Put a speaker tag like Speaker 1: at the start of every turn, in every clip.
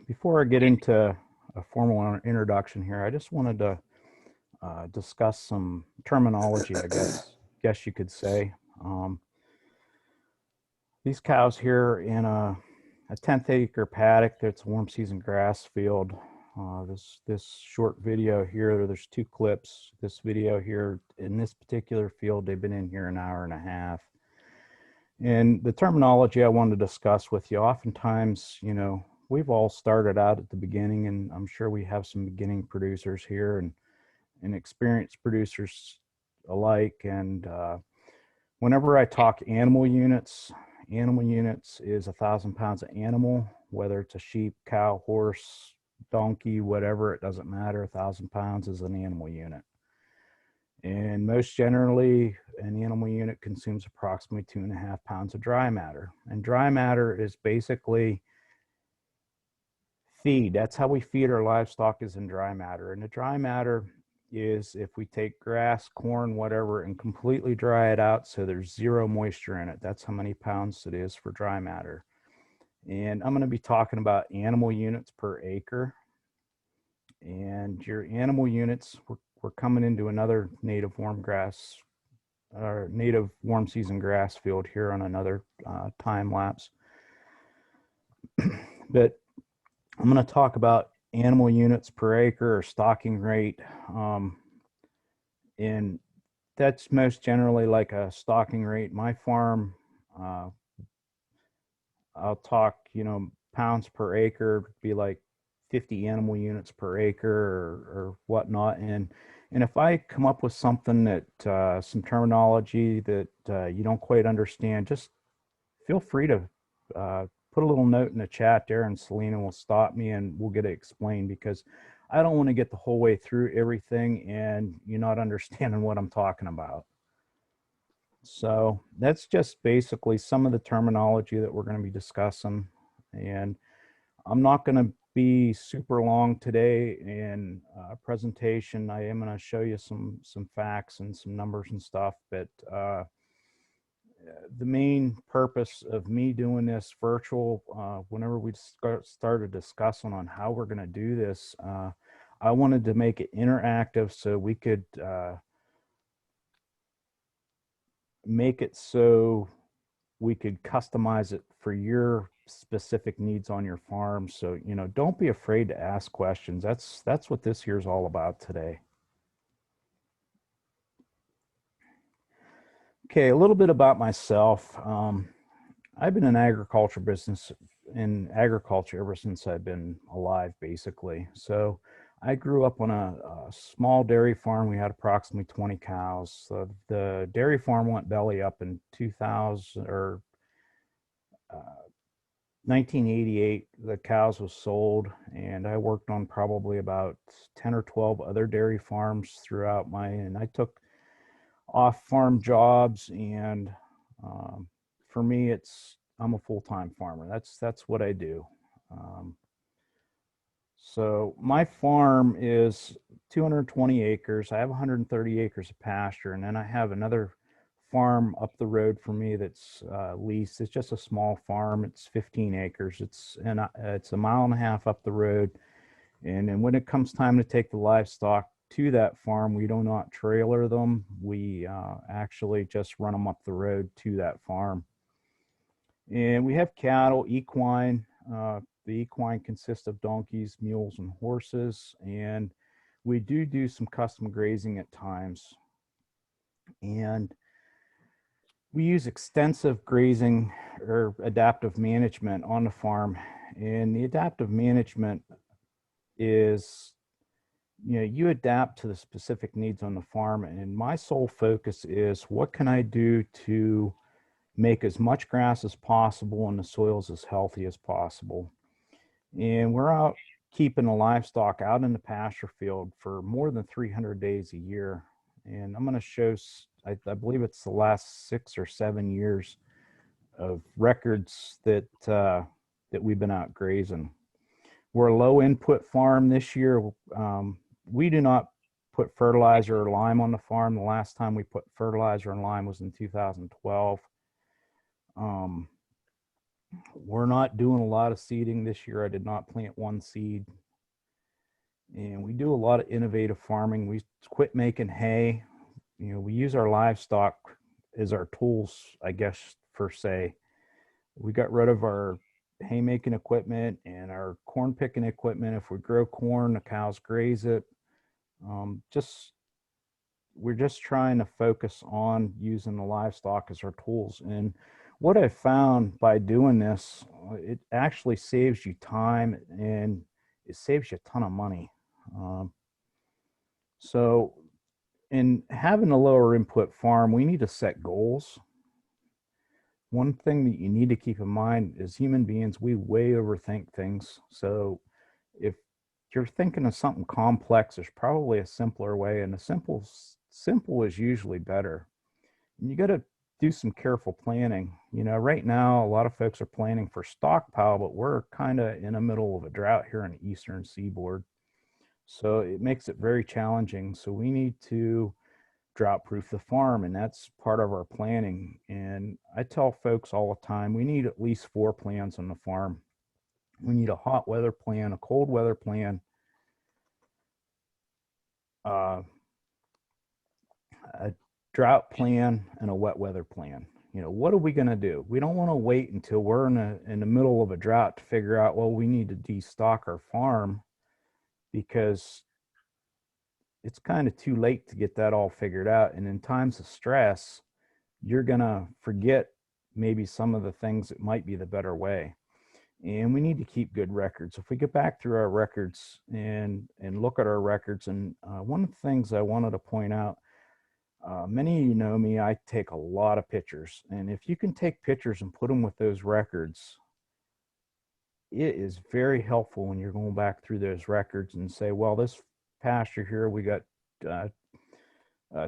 Speaker 1: Before I get into a formal introduction here, I just wanted to discuss some terminology, I guess you could say. These cows here in a 10th acre paddock that's a warm season grass field. This short video here, there's two clips. This video here in this particular field, they've been in here an hour and a half. And the terminology I wanted to discuss with you, oftentimes, we've all started out at the beginning, and I'm sure we have some beginning producers here and experienced producers alike. And whenever I talk animal units is 1,000 pounds of animal, whether it's a sheep, cow, horse, donkey, whatever, it doesn't matter. 1,000 pounds is an animal unit. And most generally, an animal unit consumes approximately 2.5 pounds of dry matter. And dry matter is basically feed. That's how we feed our livestock, is in dry matter. And the dry matter is if we take grass, corn, whatever, and completely dry it out so there's zero moisture in it. That's how many pounds it is for dry matter. And I'm going to be talking about animal units per acre. And your animal units, we're coming into another native warm season grass field here on another time lapse. But I'm going to talk about animal units per acre or stocking rate. And that's most generally like a stocking rate. My farm, I'll talk, pounds per acre, be like 50 animal units per acre or whatnot. And if I come up with something that, some terminology that you don't quite understand, just feel free to put a little note in the chat there, and Selena will stop me and we'll get it explained, because I don't want to get the whole way through everything and you're not understanding what I'm talking about. So that's just basically some of the terminology that we're going to be discussing. And I'm not going to be super long today in a presentation. I am going to show you some facts and some numbers and stuff, but the main purpose of me doing this virtual, whenever we started discussing on how we're going to do this, I wanted to make it interactive so we could make it so we could customize it for your specific needs on your farm. So, don't be afraid to ask questions. That's what this here is all about today. Okay, a little bit about myself. I've been in agriculture ever since I've been alive, basically. So I grew up on a small dairy farm. We had approximately 20 cows. So the dairy farm went belly up in 1988. The cows was sold, and I worked on probably about 10 or 12 other dairy farms throughout and I took off-farm jobs, and for me, I'm a full-time farmer. That's what I do. So my farm is 220 acres. I have 130 acres of pasture, and then I have another farm up the road from me that's leased. It's just a small farm. It's 15 acres. It's a mile and a half up the road. And then when it comes time to take the livestock to that farm, we do not trailer them. We actually just run them up the road to that farm. And we have cattle, equine. The equine consists of donkeys, mules, and horses. And we do some custom grazing at times. And we use extensive grazing or adaptive management on the farm. And the adaptive management is, you adapt to the specific needs on the farm. And my sole focus is, what can I do to make as much grass as possible and the soils as healthy as possible? And we're out keeping the livestock out in the pasture field for more than 300 days a year. And I'm going to show, I believe it's the last 6 or 7 years of records that we've been out grazing. We're a low input farm this year. We do not put fertilizer or lime on the farm. The last time we put fertilizer and lime was in 2012. We're not doing a lot of seeding this year. I did not plant one seed. And we do a lot of innovative farming. We quit making hay. You know, we use our livestock as our tools, I guess, per se. We got rid of our haymaking equipment and our corn picking equipment. If we grow corn, the cows graze it. Just we're just trying to focus on using the livestock as our tools. And what I've found by doing this, it actually saves you time and it saves you a ton of money. Um, so, in having a lower input farm, we need to set goals. One thing that you need to keep in mind is human beings, we way overthink things. So, if you're thinking of something complex, there's probably a simpler way, and a simple is usually better. And you got to do some careful planning. You know, right now, a lot of folks are planning for stockpile, but we're kind of in the middle of a drought here on the eastern seaboard. So it makes it very challenging. So we need to drought proof the farm, and that's part of our planning. And I tell folks all the time, we need at least 4 plans on the farm. We need a hot weather plan, a cold weather plan, uh, a drought plan, and a wet weather plan. You know, what are we going to do? We don't want to wait until we're in the middle of a drought to figure out, well, we need to destock our farm, because it's kind of too late to get that all figured out. And in times of stress, you're going to forget maybe some of the things that might be the better way. And we need to keep good records. If we get back through our records and look at our records, and one of the things I wanted to point out, many of you know me, I take a lot of pictures. And if you can take pictures and put them with those records, it is very helpful when you're going back through those records and say, well, this pasture here, we got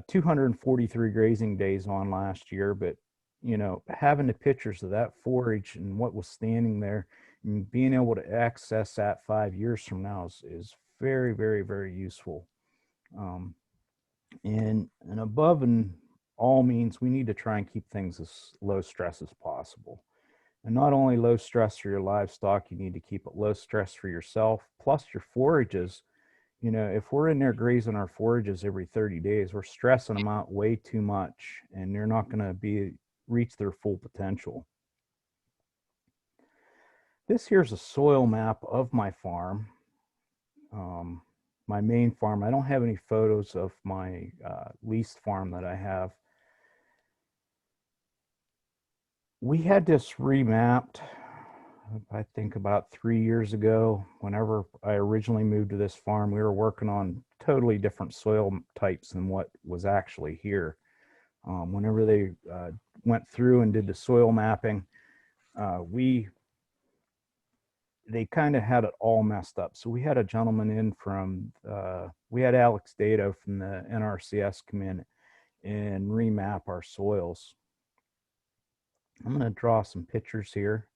Speaker 1: 243 grazing days on last year, but you know, having the pictures of that forage and what was standing there and being able to access that 5 years from now is very, very, very useful. Um, and above and all means, we need to try and keep things as low stress as possible. And not only low stress for your livestock, you need to keep it low stress for yourself, plus your forages. You know, if we're in there grazing our forages every 30 days, we're stressing them out way too much, and they're not going to be reach their full potential. This here's a soil map of my farm, um, my main farm. I don't have any photos of my leased farm that I have. We had this remapped, I think, about 3 years ago. Whenever I originally moved to this farm, we were working on totally different soil types than what was actually here. Whenever they went through and did the soil mapping, they kind of had it all messed up. So we had a gentleman in from, we had Alex Dato from the NRCS come in and remap our soils. I'm going to draw some pictures here.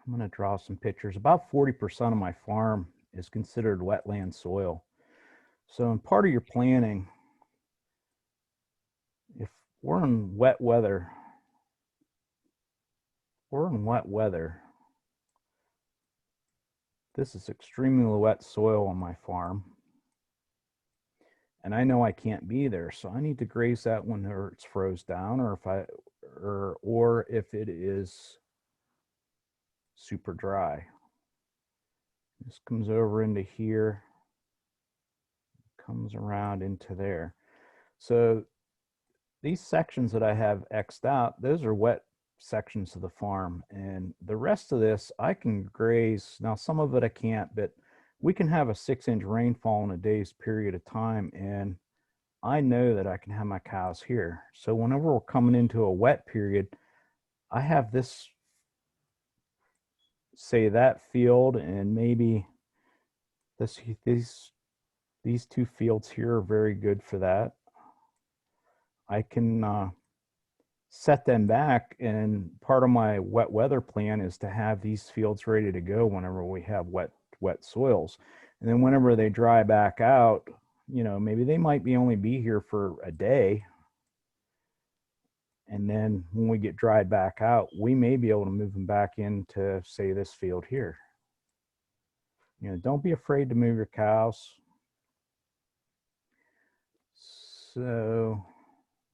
Speaker 1: I'm going to draw some pictures. About 40% of my farm is considered wetland soil. So in part of your planning, if we're in wet weather, this is extremely wet soil on my farm. And I know I can't be there, so I need to graze that when it's froze down, or if it is super dry. This comes over into here, comes around into there. So these sections that I have X'd out, those are wet sections of the farm. And the rest of this, I can graze. Now, some of it I can't, but we can have a 6-inch rainfall in a day's period of time. And I know that I can have my cows here. So whenever we're coming into a wet period, I have this, say, that field, and maybe these two fields here are very good for that. I can set them back, and part of my wet weather plan is to have these fields ready to go whenever we have wet soils. And then whenever they dry back out, you know, maybe they might only be here for a day, And then when we get dried back out, we may be able to move them back into, say, this field here. You know, don't be afraid to move your cows. So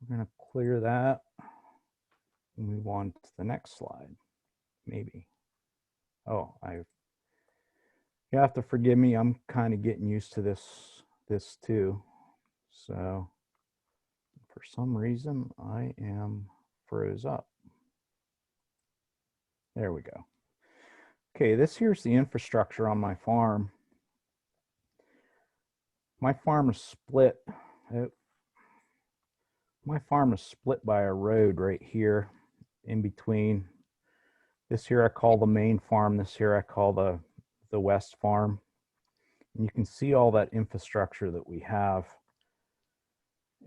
Speaker 1: we're going to clear that and move on to the next slide, maybe. Oh, you have to forgive me. I'm kind of getting used to this too. So for some reason, I am froze up. There we go. Okay, this here's the infrastructure on my farm. My farm is split. My farm is split by a road right here in between. This here I call the main farm. This here I call the west farm. And you can see all that infrastructure that we have.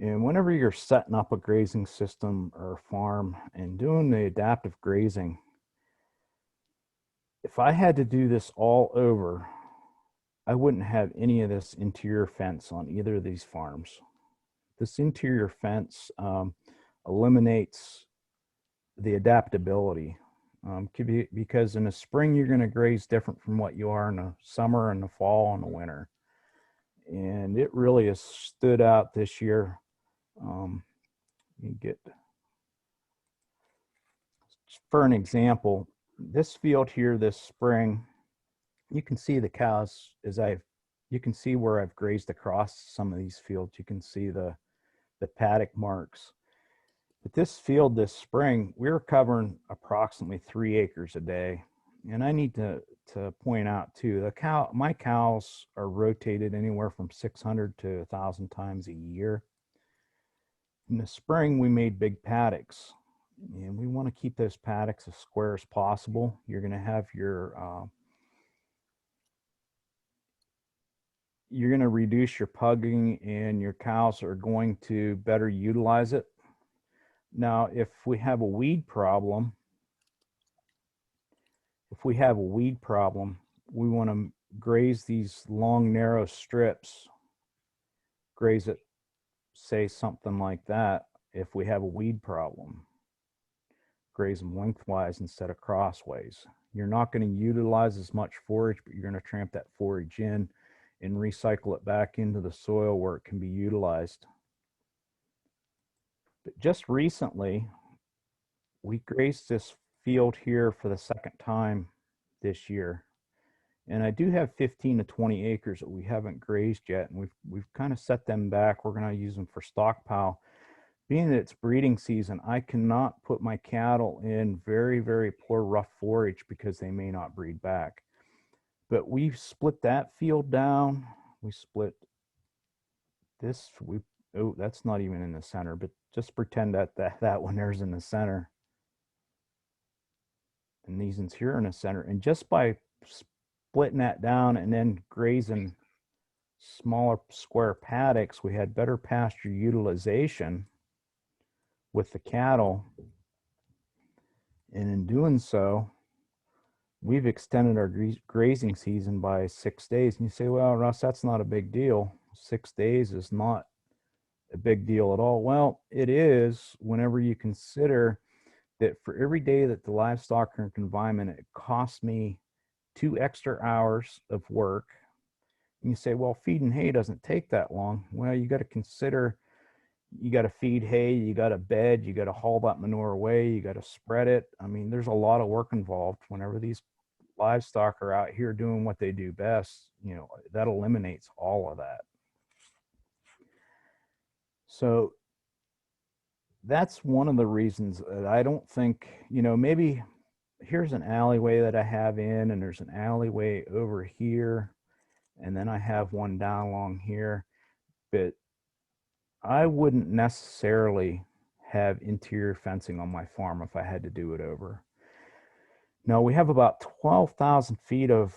Speaker 1: And whenever you're setting up a grazing system or a farm and doing the adaptive grazing, if I had to do this all over, I wouldn't have any of this interior fence on either of these farms. This interior fence eliminates the adaptability because in the spring you're going to graze different from what you are in the summer and the fall and the winter. And it really has stood out this year. You get, for an example, this field here this spring, you can see the cows you can see where I've grazed across some of these fields. You can see the paddock marks. But this field this spring, we were covering approximately 3 acres a day. And I need to point out too, my cows are rotated anywhere from 600 to 1,000 times a year. In the spring, we made big paddocks, and we want to keep those paddocks as square as possible. You're going to have you're going to reduce your pugging, and your cows are going to better utilize it. Now, if we have a weed problem, we want to graze these long, narrow strips, graze it, say something like that. If we have a weed problem, graze them lengthwise instead of crossways. You're not going to utilize as much forage, but you're going to tramp that forage in and recycle it back into the soil where it can be utilized. But just recently, we grazed this field here for the second time this year. And I do have 15 to 20 acres that we haven't grazed yet, and we've kind of set them back. We're going to use them for stockpile. Being that it's breeding season, I cannot put my cattle in very, very poor rough forage because they may not breed back. But we've split that field down. We split this. Oh, that's not even in the center, but just pretend that one there's in the center. And these ones here in the center. And just by splitting that down and then grazing smaller square paddocks, we had better pasture utilization with the cattle. And in doing so, we've extended our grazing season by 6 days. And you say, well, Russ, that's not a big deal. 6 days is not a big deal at all. Well, it is whenever you consider that for every day that the livestock are in confinement, it costs me 2 extra hours of work. And you say, well, feeding hay doesn't take that long. Well, you got to consider, you got to feed hay, you got to bed, you got to haul that manure away, you got to spread it. I mean, there's a lot of work involved whenever these livestock are out here doing what they do best. You know, that eliminates all of that. So that's one of the reasons that I don't think, you know, maybe here's an alleyway that I have in, and there's an alleyway over here, and then I have one down along here, but I wouldn't necessarily have interior fencing on my farm if I had to do it over. No, we have about 12,000 feet of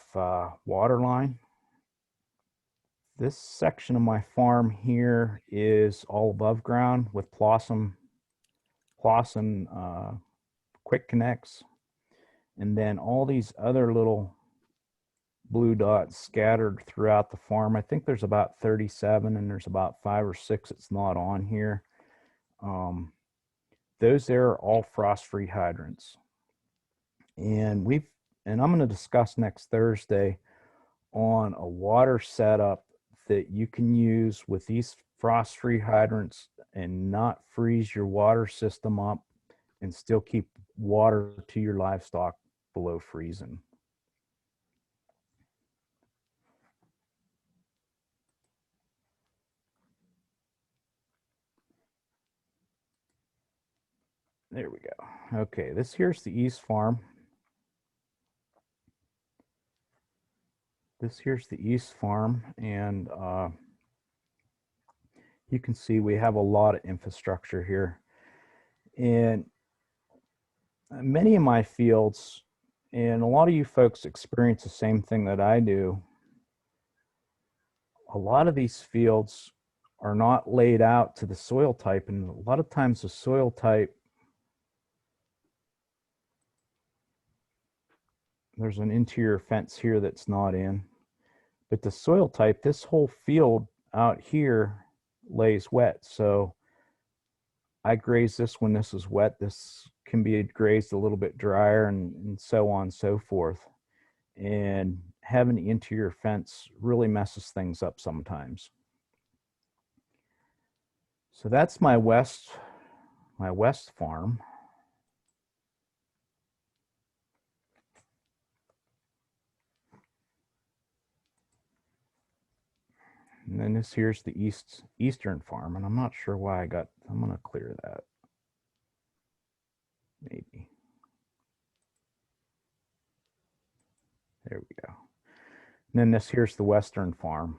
Speaker 1: water line. This section of my farm here is all above ground with Plosson quick connects, and then all these other little blue dots scattered throughout the farm. I think there's about 37, and there's about 5 or 6 that's not on here. those there are all frost-free hydrants. And I'm going to discuss next Thursday on a water setup that you can use with these frost-free hydrants and not freeze your water system up and still keep water to your livestock below freezing. There we go. Okay, this here's the East Farm. This here's the East Farm, and you can see we have a lot of infrastructure here. And many of my fields, and a lot of you folks experience the same thing that I do. A lot of these fields are not laid out to the soil type, and a lot of times the soil type, there's an interior fence here that's not in, but the soil type, this whole field out here lays wet. So I graze this when this is wet. This can be grazed a little bit drier, and so on and so forth. And having the interior fence really messes things up sometimes. So that's my west farm. And then this here's the eastern farm, and I'm not sure why I'm going to clear that. Maybe. There we go. And then this here's the western farm.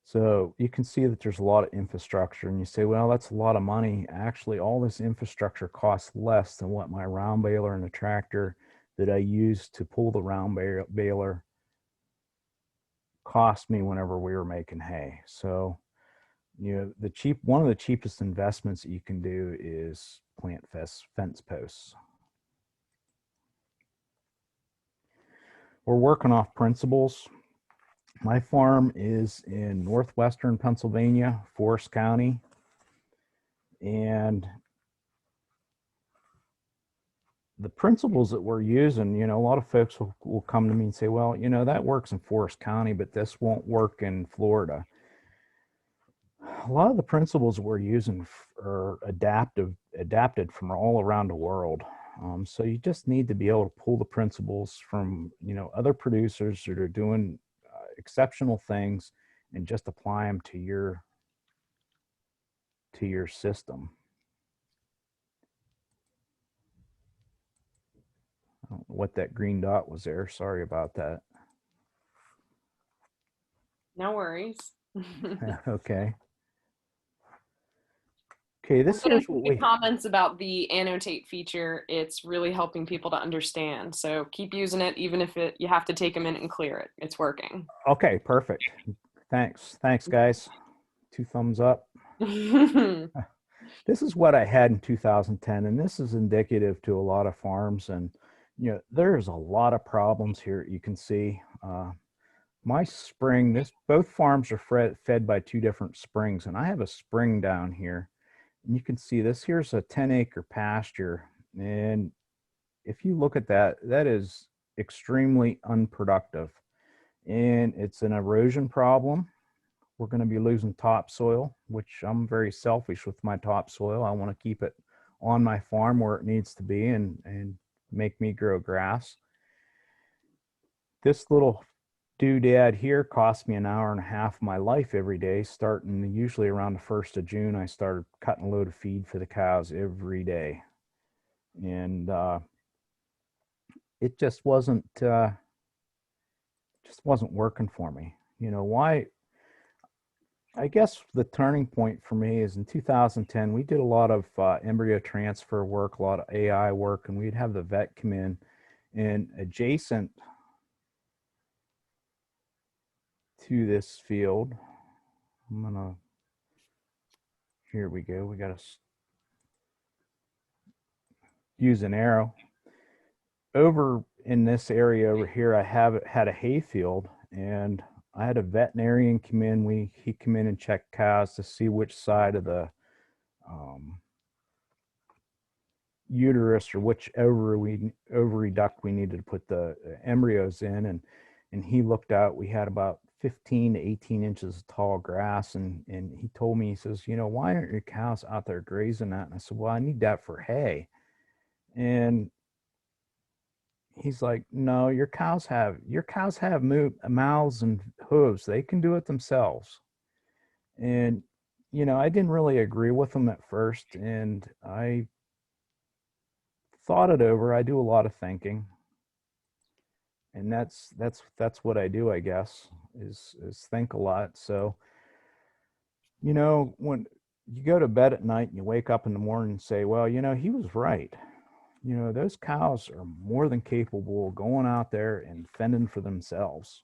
Speaker 1: So you can see that there's a lot of infrastructure, and you say, well, that's a lot of money. Actually, all this infrastructure costs less than what my round baler and the tractor that I use to pull the round baler cost me whenever we were making hay. So, you know, one of the cheapest investments that you can do is plant fence posts. We're working off principles. My farm is in northwestern Pennsylvania, Forest County, and the principles that we're using, you know, a lot of folks will come to me and say, well, you know, that works in Forest County, but this won't work in Florida. A lot of the principles we're using are adapted from all around the world. So you just need to be able to pull the principles from, you know, other producers that are doing exceptional things and just apply them to your system. I don't know what that green dot was there. Sorry about that.
Speaker 2: No worries.
Speaker 1: Okay. Okay, this here's what we
Speaker 2: comments about the annotate feature. It's really helping people to understand. So keep using it, even if you have to take a minute and clear it. It's working.
Speaker 1: Okay, perfect. Thanks, guys. 2 thumbs up. This is what I had in 2010, and this is indicative to a lot of farms. And you know, there's a lot of problems here. You can see my spring. Both farms are fed by 2 different springs, and I have a spring down here. And you can see this here's a 10-acre pasture, and if you look at that, that is extremely unproductive, and it's an erosion problem. We're going to be losing topsoil, which I'm very selfish with my topsoil. I want to keep it on my farm where it needs to be and make me grow grass. This little doodad here cost me an hour and a half of my life every day, starting usually around the 1st of June. I started cutting a load of feed for the cows every day. And it just wasn't working for me. You know why? I guess the turning point for me is in 2010, we did a lot of embryo transfer work, a lot of AI work, and we'd have the vet come in, and adjacent to this field, here we go. We got to use an arrow. Over in this area over here, I had a hay field, and I had a veterinarian come in. He come in and check cows to see which side of the um, uterus, or which ovary duct we needed to put the embryos in, and he looked out. We had about 15 to 18 inches of tall grass, and he told me, he says, why aren't your cows out there grazing that? And I said, well, I need that for hay. And he's like, no, your cows have mouths and hooves. They can do it themselves. And I didn't really agree with him at first, and I thought it over. I do a lot of thinking, and that's what I do, I guess, is think a lot. So, when you go to bed at night and you wake up in the morning and say, well, he was right. Those cows are more than capable of going out there and fending for themselves.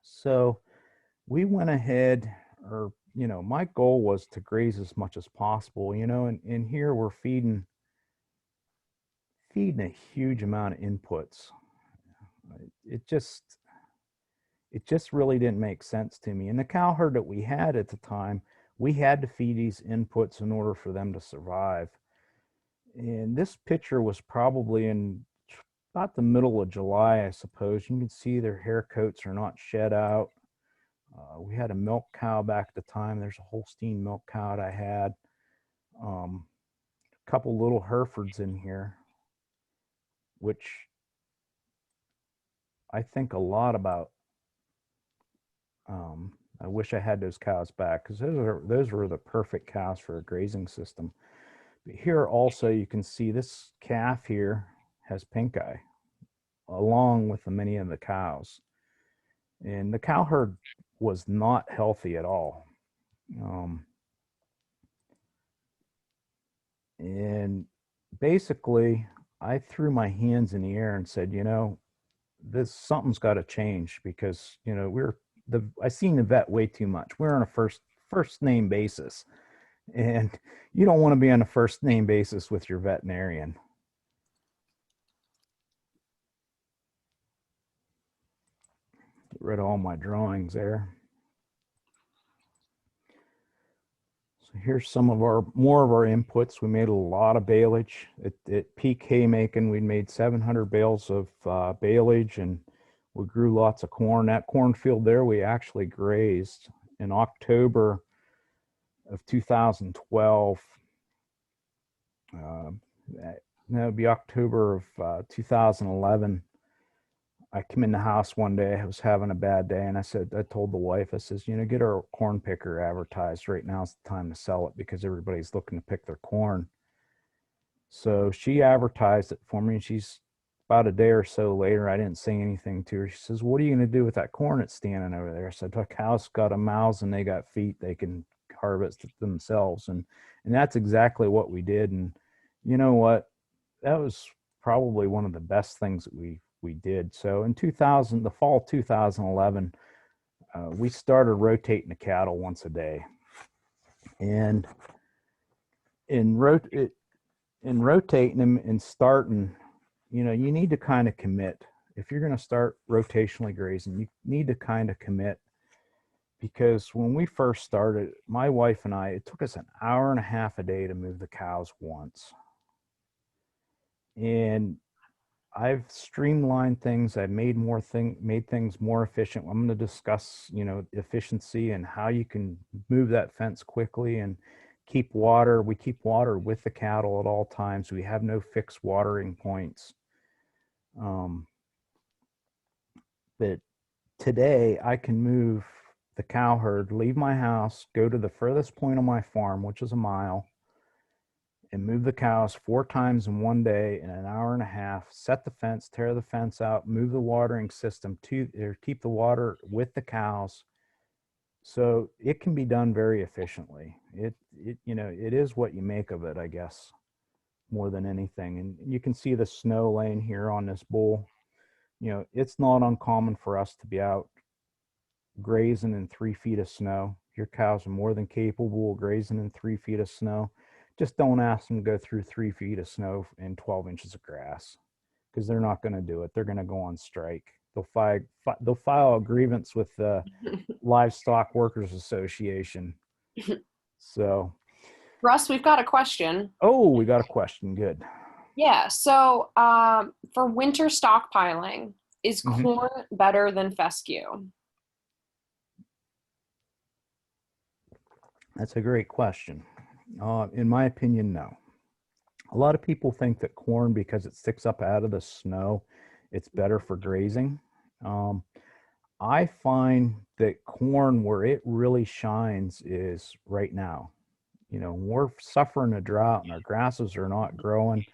Speaker 1: So we went ahead, or my goal was to graze as much as possible, and here we're feeding a huge amount of inputs. It just it just really didn't make sense to me. And the cow herd that we had at the time, we had to feed these inputs in order for them to survive. And this picture was probably in about the middle of July, I suppose. You can see their hair coats are not shed out. We had a milk cow back at the time. There's a Holstein milk cow that I had. A couple little Herefords in here, which I think a lot about. I wish I had those cows back, because those were the perfect cows for a grazing system. But here also you can see this calf here has pink eye, along with many of the cows. And the cow herd was not healthy at all. Um, and basically, I threw my hands in the air and said, this something's got to change, because I seen the vet way too much. We're on a first name basis, and you don't want to be on a first name basis with your veterinarian. Get rid of all my drawings there. So here's some of our more of our inputs. We made a lot of baleage at peak haymaking. We made 700 bales of baleage, and we grew lots of corn. That cornfield there, we actually grazed in October of 2012. Uh, that would be October of 2011. I came in the house one day. I was having a bad day, and I told the wife, I says, get our corn picker advertised. Right now's the time to sell it, because everybody's looking to pick their corn. So she advertised it for me, and she's about a day or so later. I didn't say anything to her. She says, what are you going to do with that corn that's standing over there? I said, the cows got a mouths and they got feet. They can harvest it themselves. And that's exactly what we did. And you know what? That was probably one of the best things that we did. So in the fall 2011, we started rotating the cattle once a day. And in rotating them and starting, you need to kind of commit. If you're going to start rotationally grazing, you need to kind of commit, because when we first started, my wife and I, it took us an hour and a half a day to move the cows once. And I've streamlined things. I've made things more efficient. I'm going to discuss, efficiency and how you can move that fence quickly and keep water. We keep water with the cattle at all times. We have no fixed watering points. Um, but today I can move the cow herd, leave my house, go to the furthest point on my farm, which is a mile, and move the cows 4 times in one day in an hour and a half, set the fence, tear the fence out, move the watering system or keep the water with the cows. So it can be done very efficiently. It is what you make of it, I guess, more than anything. And you can see the snow laying here on this bull. It's not uncommon for us to be out grazing in 3 feet of snow. Your cows are more than capable of grazing in 3 feet of snow. Just don't ask them to go through 3 feet of snow and 12 inches of grass, because they're not going to do it. They're going to go on strike. They'll file a grievance with the Livestock Workers Association. So,
Speaker 2: Russ, we've got a question.
Speaker 1: Oh, we got a question. Good.
Speaker 2: Yeah, so for winter stockpiling, is
Speaker 1: Hmm.
Speaker 2: corn better than fescue?
Speaker 1: That's a great question. In my opinion, no. A lot of people think that corn, because it sticks up out of the snow, it's better for grazing. Um, I find that corn, where it really shines, is right now. We're suffering a drought and our grasses are not growing.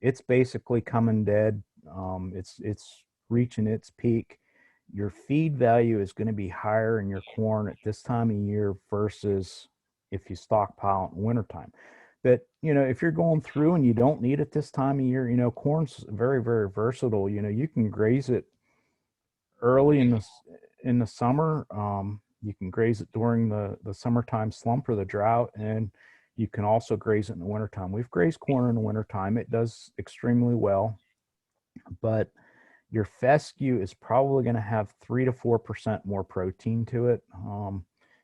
Speaker 1: It's basically coming dead. It's reaching its peak. Your feed value is going to be higher in your corn at this time of year versus if you stockpile in wintertime. But if you're going through and you don't need it this time of year, corn's very, very versatile. You can graze it early in the summer. You can graze it during the summertime slump or the drought, and you can also graze it in the wintertime. We've grazed corn in the wintertime. It does extremely well, but your fescue is probably going to have 3 to 4% more protein to it.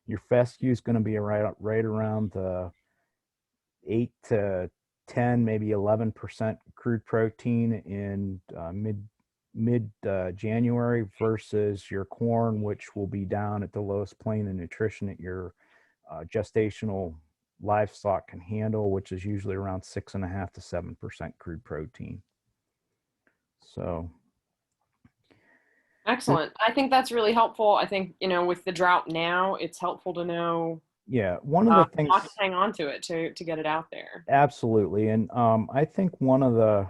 Speaker 1: Your fescue is going to be right around the 8 to 10, maybe 11% crude protein in mid January versus your corn, which will be down at the lowest plane of nutrition that your gestational livestock can handle, which is usually around 6.5 to 7% crude protein. So,
Speaker 2: Excellent. I think that's really helpful. I think, with the drought now, it's helpful to know
Speaker 1: yeah, one of the
Speaker 2: not to
Speaker 1: things,
Speaker 2: hang on to it to get it out there.
Speaker 1: absolutely, and I think one of the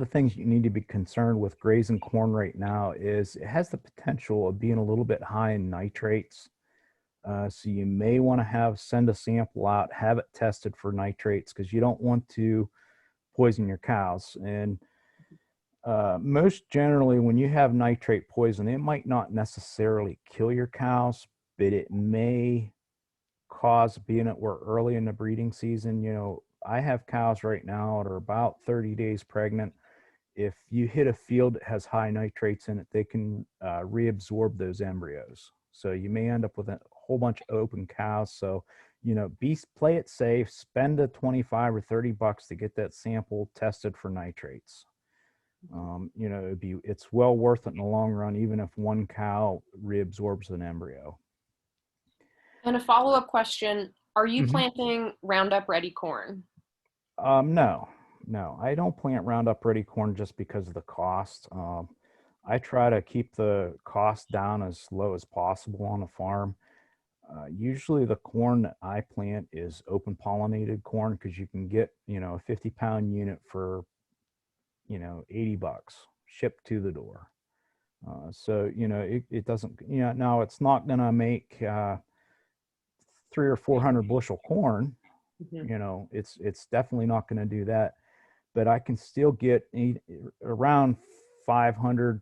Speaker 1: things you need to be concerned with grazing corn right now is it has the potential of being a little bit high in nitrates. So you may want to send a sample out, have it tested for nitrates because you don't want to poison your cows. And most generally, when you have nitrate poison, it might not necessarily kill your cows, but it may cause, being that we're early in the breeding season. I have cows right now that are about 30 days pregnant. If you hit a field that has high nitrates in it, they can reabsorb those embryos. So you may end up with a whole bunch of open cows. So, play it safe, spend the 25 or $30 to get that sample tested for nitrates. It's well worth it in the long run, even if one cow reabsorbs an embryo.
Speaker 2: And a follow-up question, are you
Speaker 1: Hmm.
Speaker 2: planting Roundup Ready corn?
Speaker 1: No, no, I don't plant Roundup Ready corn just because of the cost. I try to keep the cost down as low as possible on a farm. Usually the corn that I plant is open pollinated corn because you can get, a 50-pound unit for, $80 shipped to the door. So, it doesn't, now it's not going to make 300 or 400 bushel corn.
Speaker 2: Mhm.
Speaker 1: It's definitely not going to do that, but I can still get around 500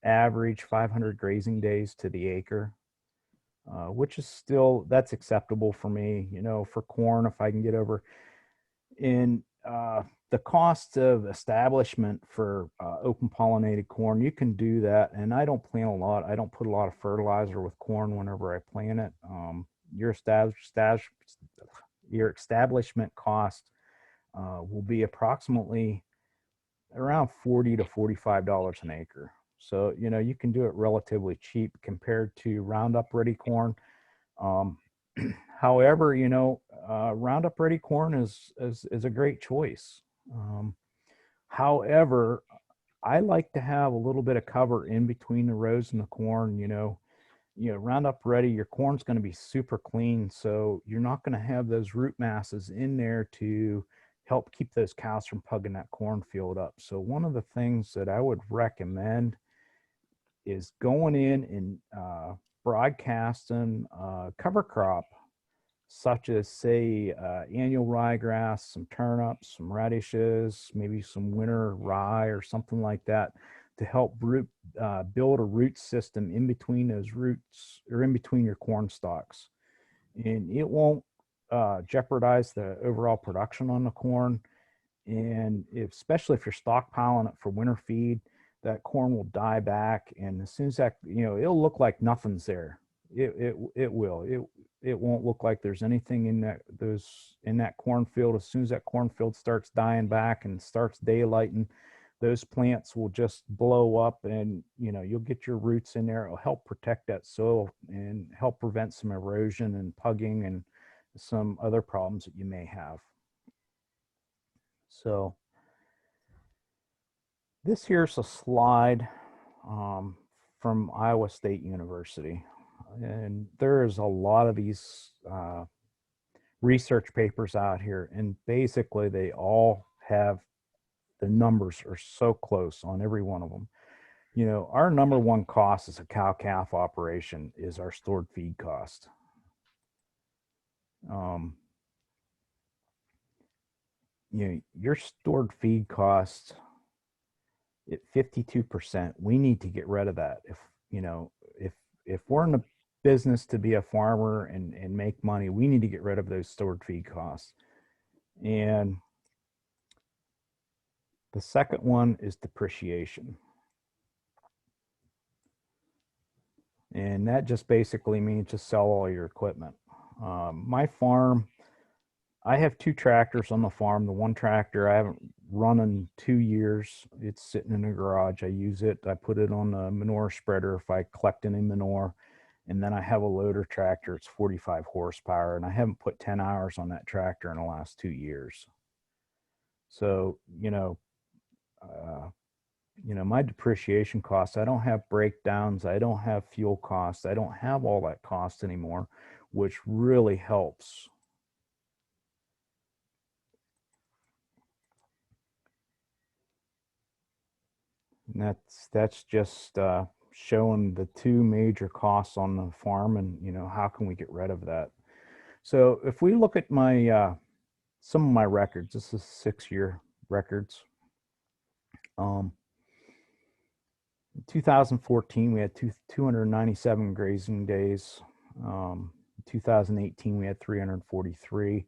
Speaker 1: average 500 grazing days to the acre, which is still, that's acceptable for me. For corn, if I can get over in the cost of establishment for open pollinated corn, you can do that. And I don't plant a lot. I don't put a lot of fertilizer with corn whenever I plant it. Your establishment cost will be approximately around $40 to $45 an acre. So, you can do it relatively cheap compared to Roundup Ready corn. Um, However, Roundup Ready corn is a great choice. Um, However, I like to have a little bit of cover in between the rows and the corn. Roundup Ready, your corn's going to be super clean, so you're not going to have those root masses in there to help keep those cows from pugging that cornfield up. So one of the things that I would recommend is going in and broadcasting cover crop, such as, say, annual ryegrass, some turnips, some radishes, maybe some winter rye or something like that, to help build a root system in between those roots or in between your corn stalks. And it won't jeopardize the overall production on the corn. And especially if you're stockpiling it for winter feed, that corn will die back. And as soon as that, it'll look like nothing's there. It will. It won't look like there's anything in that cornfield. As soon as that cornfield starts dying back and starts daylighting, those plants will just blow up, and you'll get your roots in there. It'll help protect that soil and help prevent some erosion and pugging and some other problems that you may have. So this here's a slide um, from Iowa State University. And there's a lot of these research papers out here, and basically they all have the numbers are so close on every one of them. Our number one cost as a cow-calf operation is our stored feed cost. Um, your stored feed cost at 52%, we need to get rid of that. If if we're in the business to be a farmer and make money, we need to get rid of those stored feed costs. And the second one is depreciation. And that just basically means just sell all your equipment. My farm, I have two tractors on the farm. The one tractor I haven't run in 2 years. It's sitting in the garage. I use it. I put it on the manure spreader if I collect any manure. And then I have a loader tractor. It's 45 horsepower, and I haven't put 10 hours on that tractor in the last 2 years. So, my depreciation costs, I don't have breakdowns. I don't have fuel costs. I don't have all that cost anymore, which really helps. And that's just showing the two major costs on the farm, and how can we get rid of that. So if we look at my some of my records, this is 6-year records. In 2014 we had 297 grazing days. 2018 we had 343.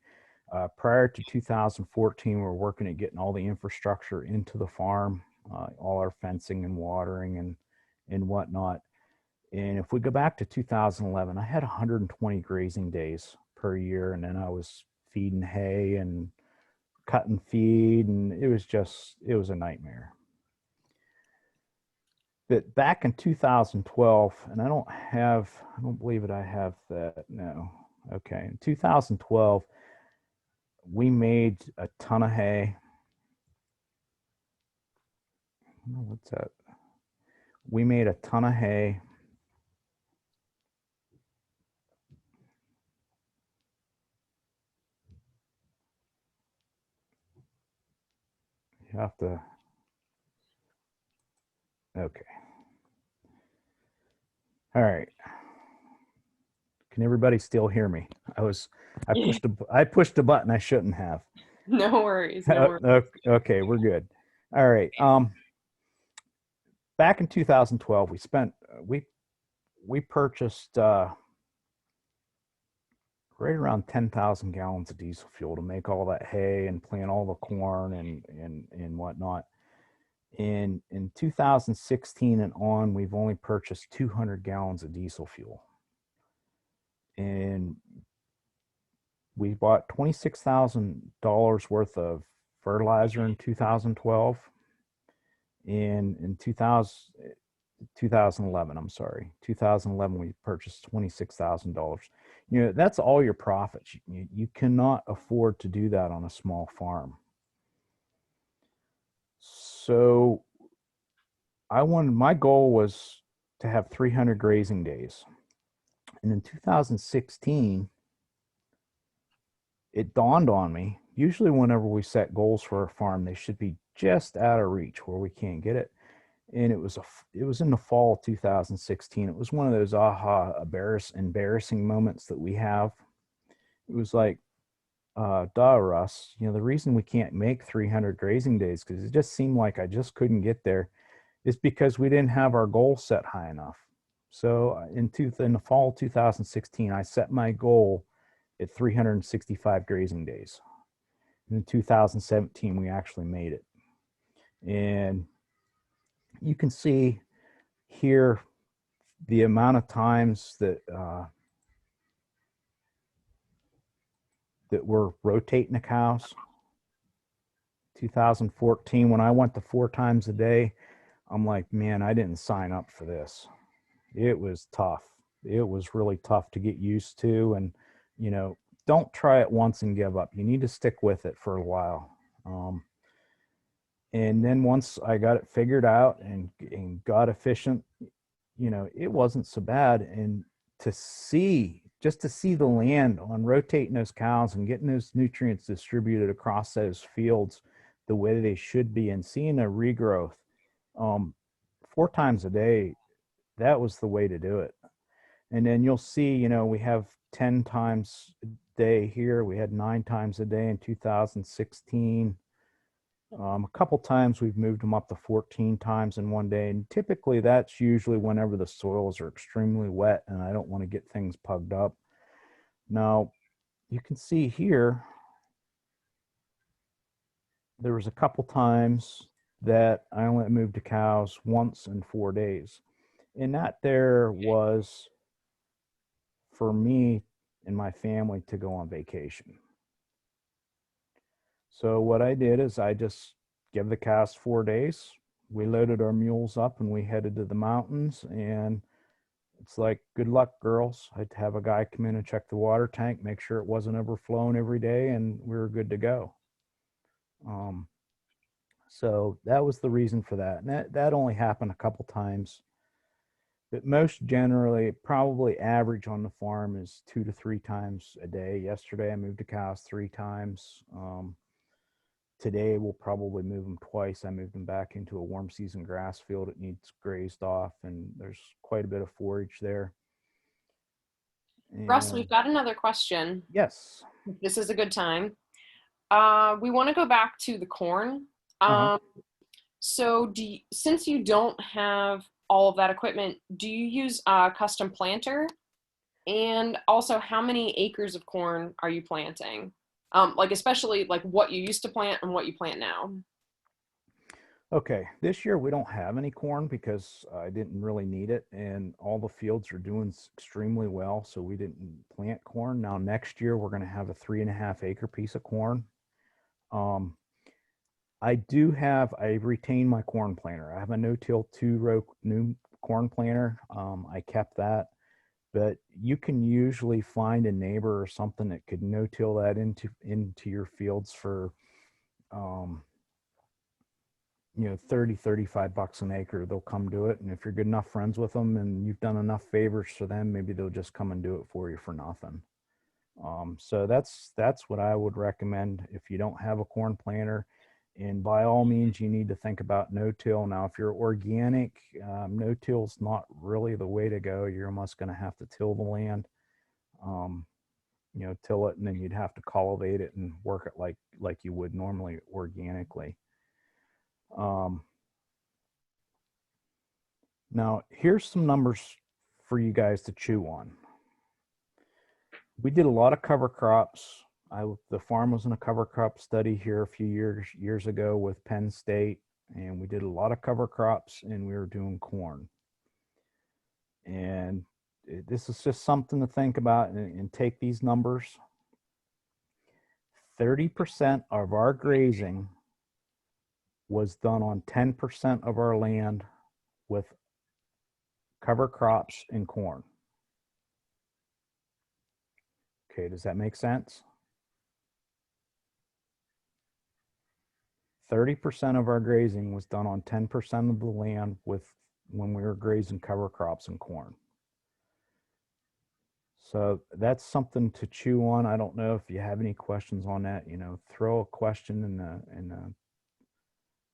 Speaker 1: Prior to 2014, we were working at getting all the infrastructure into the farm, all our fencing and watering and whatnot. And if we go back to 2011, I had 120 grazing days per year, and then I was feeding hay and cutting feed, and it was a nightmare. But back in 2012, and I don't believe it, I have that. No. Okay. In 2012, we made a ton of hay. What's that? We made a ton of hay. You have to, okay. All right. Can everybody still hear me? I pushed a button I shouldn't have.
Speaker 2: No worries. No worries.
Speaker 1: Okay, we're good. All right. Back in 2012, we purchased right around 10,000 gallons of diesel fuel to make all that hay and plant all the corn and whatnot. In 2016 and on, we've only purchased 200 gallons of diesel fuel. And we bought $26,000 worth of fertilizer in 2012. And in 2011, I'm sorry, 2011, we purchased $26,000. That's all your profits. You cannot afford to do that on a small farm. So my goal was to have 300 grazing days. And in 2016, it dawned on me, usually whenever we set goals for a farm, they should be just out of reach where we can't get it. And it was in the fall of 2016. It was one of those embarrassing moments that we have. It was like, Russ, the reason we can't make 300 grazing days, because it just seemed like I just couldn't get there, is because we didn't have our goal set high enough. So in the fall of 2016, I set my goal at 365 grazing days. And in 2017, we actually made it. And you can see here the amount of times that that we're rotating the cows. 2014, when I went to 4 times a day, I'm like, man, I didn't sign up for this. It was tough. It was really tough to get used to. And, you know, don't try it once and give up. You need to stick with it for a while. And then once I got it figured out and got efficient, you know, it wasn't so bad. And just to see the land on rotating those cows and getting those nutrients distributed across those fields the way they should be and seeing a regrowth, um, 4 times a day, that was the way to do it. And then you'll see, you know, we have 10 times a day here. We had 9 times a day in 2016. A couple times we've moved them up to 14 times in one day. And typically that's usually whenever the soils are extremely wet and I don't want to get things pugged up. Now, you can see here, there was a couple times that I only moved the cows once in 4 days. And that there was for me and my family to go on vacation. So what I did is I just give the cows 4 days. We loaded our mules up and we headed to the mountains. And it's like, good luck, girls. I'd have a guy come in and check the water tank, make sure it wasn't overflowing every day, and we were good to go. Um, so that was the reason for that. And that only happened a couple times. But most generally, probably average on the farm is 2 to 3 times a day. Yesterday, I moved the cows 3 times. Today, we'll probably move them twice. I moved them back into a warm season grass field. It needs grazed off, and there's quite a bit of forage there.
Speaker 2: Russ,
Speaker 1: And
Speaker 2: we've got another question.
Speaker 1: yes.
Speaker 2: This is a good time. We want to go back to the corn.
Speaker 1: Uh-huh.
Speaker 2: So since you don't have all of that equipment, do you use a custom planter? And also, how many acres of corn are you planting? Like especially like what you used to plant and what you plant now.
Speaker 1: Okay, this year we don't have any corn because I didn't really need it, and all the fields are doing extremely well, so we didn't plant corn. Now next year we're going to have a 3.5 acre piece of corn. Um, I retain my corn planter. I have a no-till 2-row new corn planter. I kept that, but you can usually find a neighbor or something that could no-till that into your fields for um, 30-35 bucks an acre. They'll come do it, and if you're good enough friends with them and you've done enough favors for them, maybe they'll just come and do it for you for nothing. So that's what I would recommend if you don't have a corn planter. And by all means, you need to think about no-till. Now, if you're organic, no-till's not really the way to go. You're almost going to have to till the land, um, till it, and then you'd have to cultivate it and work it like you would normally organically. Um, Now, here's some numbers for you guys to chew on. We did a lot of cover crops. The farm was in a cover crop study here a few years ago with Penn State, and we did a lot of cover crops, and we were doing corn. And this is just something to think about and take these numbers. 30% of our grazing was done on 10% of our land with cover crops and corn. Okay, does that make sense? 30% of our grazing was done on 10% of the land when we were grazing cover crops and corn. So that's something to chew on. I don't know if you have any questions on that. Throw a question in the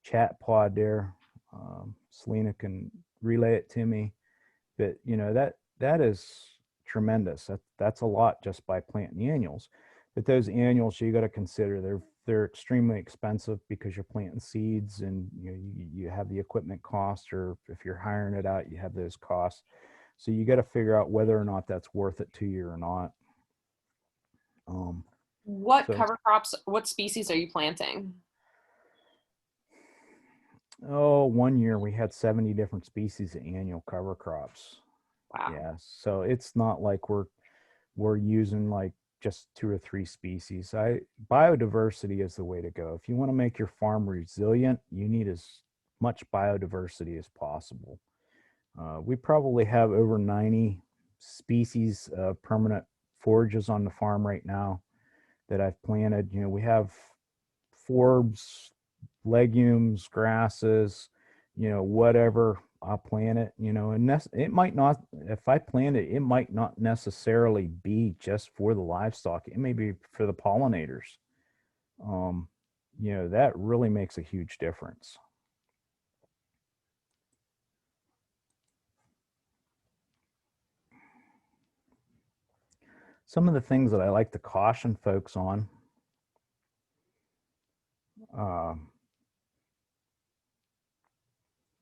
Speaker 1: chat pod there. Selena can relay it to me. But that is tremendous. That's a lot just by planting annuals. But those annuals you got to consider they're extremely expensive because you're planting seeds, and you have the equipment cost, or if you're hiring it out, you have those costs. So you got to figure out whether or not that's worth it to you or not.
Speaker 2: What
Speaker 1: So
Speaker 2: cover crops, what species are you planting?
Speaker 1: one year we had 70 different species of annual cover crops.
Speaker 2: Wow.
Speaker 1: Yeah, so it's not like we're using like just 2 or 3 species. Biodiversity is the way to go. If you want to make your farm resilient, you need as much biodiversity as possible. We probably have over 90 species of permanent forages on the farm right now that I've planted. You know, we have forbs, legumes, grasses, you know, whatever I'll plant it, you know, and it might not, if I plant it, it might not necessarily be just for the livestock. It may be for the pollinators. Um, you know, that really makes a huge difference. Some of the things that I like to caution folks on, uh,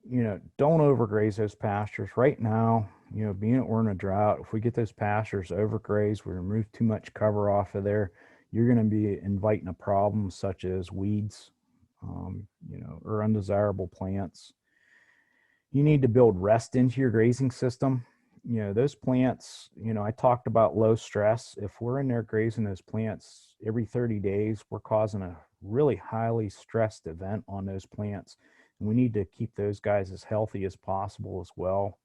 Speaker 1: you know, don't overgraze those pastures right now. You know, being that we're in a drought, if we get those pastures overgrazed, we remove too much cover off of there, you're going to be inviting a problem such as weeds, you know, or undesirable plants. You need to build rest into your grazing system. You know, those plants, you know, I talked about low stress. If we're in there grazing those plants every 30 days, we're causing a really highly stressed event on those plants. And we need to keep those guys as healthy as possible as well.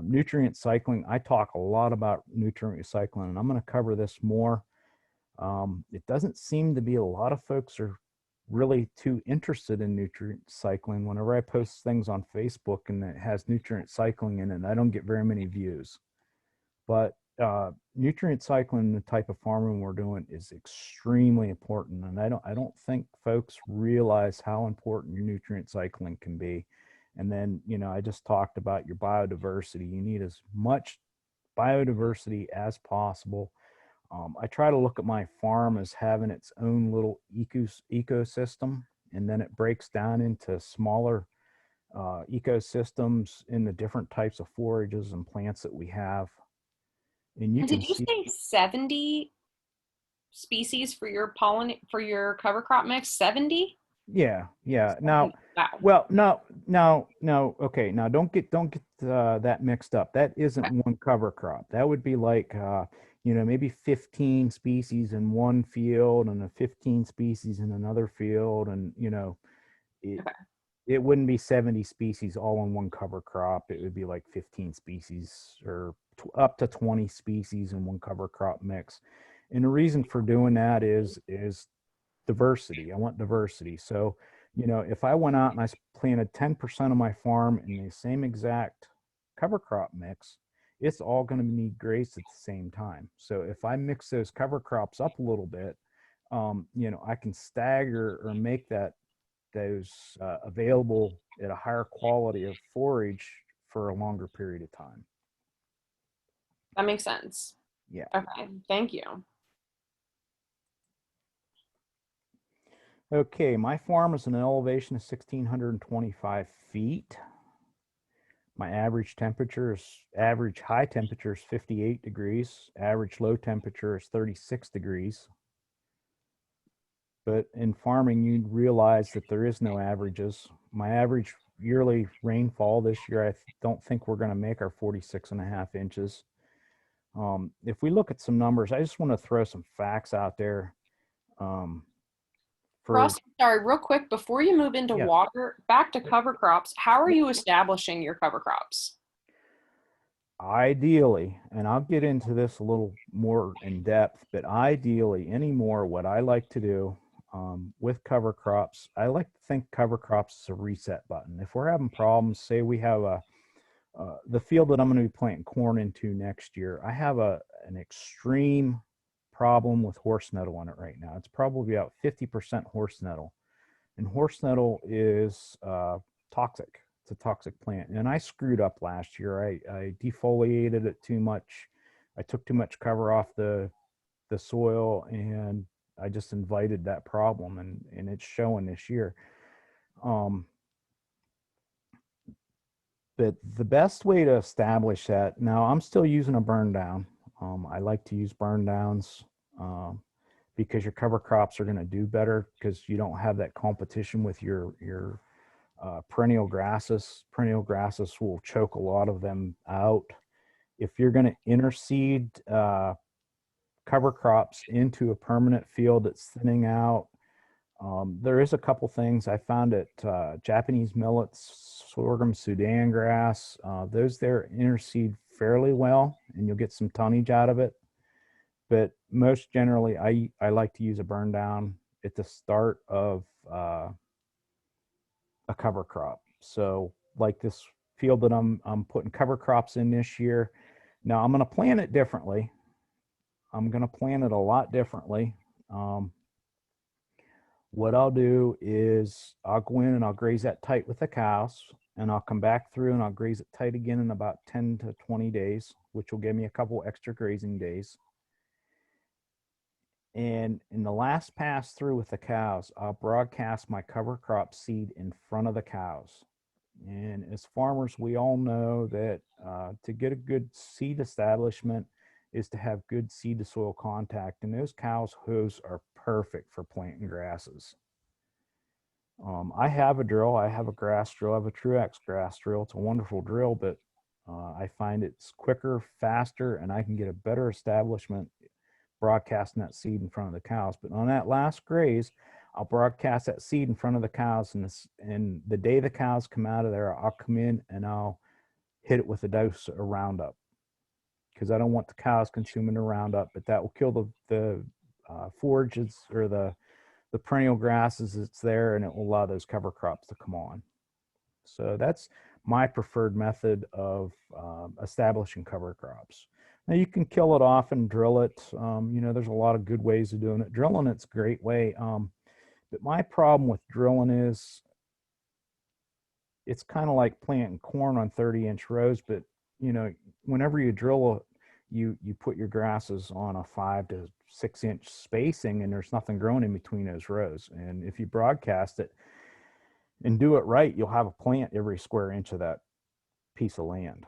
Speaker 1: Nutrient cycling, I talk a lot about nutrient cycling, and I'm going to cover this more. It doesn't seem to be a lot of folks are really too interested in nutrient cycling. Whenever I post things on Facebook and it has nutrient cycling in it, I don't get very many views. But nutrient cycling, the type of farming we're doing, is extremely important, and I don't think folks realize how important your nutrient cycling can be. And then, you know, I just talked about your biodiversity. You need as much biodiversity as possible. I try to look at my farm as having its own little ecosystem, and then it breaks down into smaller ecosystems in the different types of forages and plants that we have. And you
Speaker 2: And
Speaker 1: can
Speaker 2: did you
Speaker 1: see,
Speaker 2: say 70 species for your cover crop mix? 70?
Speaker 1: yeah, yeah. Now,
Speaker 2: 70. Wow.
Speaker 1: well, no. Okay, now don't get that mixed up. That isn't
Speaker 2: Okay.
Speaker 1: one cover crop. That would be like, you know, maybe 15 species in one field and a 15 species in another field, and you know, it
Speaker 2: Okay.
Speaker 1: it wouldn't be 70 species all in one cover crop. It would be like 15 species or up to 20 species in one cover crop mix. And the reason for doing that is diversity. I want diversity. So, you know, if I went out and I planted 10% of my farm in the same exact cover crop mix, it's all going to need grazed at the same time. So if I mix those cover crops up a little bit, you know, I can stagger or make those available at a higher quality of forage for a longer period of time.
Speaker 2: That makes sense.
Speaker 1: Yeah.
Speaker 2: Okay. Thank you.
Speaker 1: Okay, my farm is an elevation of 1,625 feet. My average high temperature is 58 degrees. Average low temperature is 36 degrees. But in farming, you realize that there is no averages. My average yearly rainfall this year, I don't think we're going to make our 46.5 inches. If we look at some numbers, I just want to throw some facts out there. Um, for
Speaker 2: Ross, sorry, real quick, before you move into
Speaker 1: Yeah,
Speaker 2: water, back to cover crops, how are you establishing your cover crops?
Speaker 1: ideally, and I'll get into this a little more in depth, but ideally, anymore, what I like to do with cover crops, I like to think cover crops is a reset button. If we're having problems, say we have the field that I'm going to be planting corn into next year, I have an extreme problem with horse nettle in it right now. It's probably about 50% horse nettle, and horse nettle is toxic. It's a toxic plant, and I screwed up last year. I defoliated it too much. I took too much cover off the soil, and I just invited that problem, and it's showing this year. Um, but the best way to establish that, now I'm still using a burn down. I like to use burn downs um, because your cover crops are going to do better because you don't have that competition with your perennial grasses. Perennial grasses will choke a lot of them out. if you're going to interseed cover crops into a permanent field that's thinning out, there is a couple things I found at Japanese millets, sorghum, Sudan grass. Those there interseed fairly well, and you'll get some tonnage out of it. But most generally, I like to use a burn down at the start of a cover crop. So like this field that I'm putting cover crops in this year. Now I'm going to plant it differently. I'm going to plant it a lot differently. What I'll do is I'll go in and I'll graze that tight with the cows, and I'll come back through and I'll graze it tight again in about 10 to 20 days, which will give me a couple extra grazing days. And in the last pass through with the cows, I'll broadcast my cover crop seed in front of the cows. And as farmers, we all know that to get a good seed establishment is to have good seed to soil contact. And those cows' hooves are perfect for planting grasses. I have a drill. I have a grass drill. I have a Truex grass drill. It's a wonderful drill, but I find it's quicker, faster, and I can get a better establishment broadcasting that seed in front of the cows. But on that last graze, I'll broadcast that seed in front of the cows, and the day the cows come out of there, I'll come in and I'll hit it with a dose of Roundup, because I don't want the cows consuming the Roundup, but that will kill the forages or the perennial grasses that's there, and it will allow those cover crops to come on. So that's my preferred method of establishing cover crops. Now you can kill it off and drill it. There's a lot of good ways of doing it. Drilling it's a great way. But my problem with drilling is it's kind of like planting corn on 30-inch rows, but whenever you drill, you put your grasses on a 5 to 6 inch spacing, and there's nothing growing in between those rows. And if you broadcast it and do it right, you'll have a plant every square inch of that piece of land.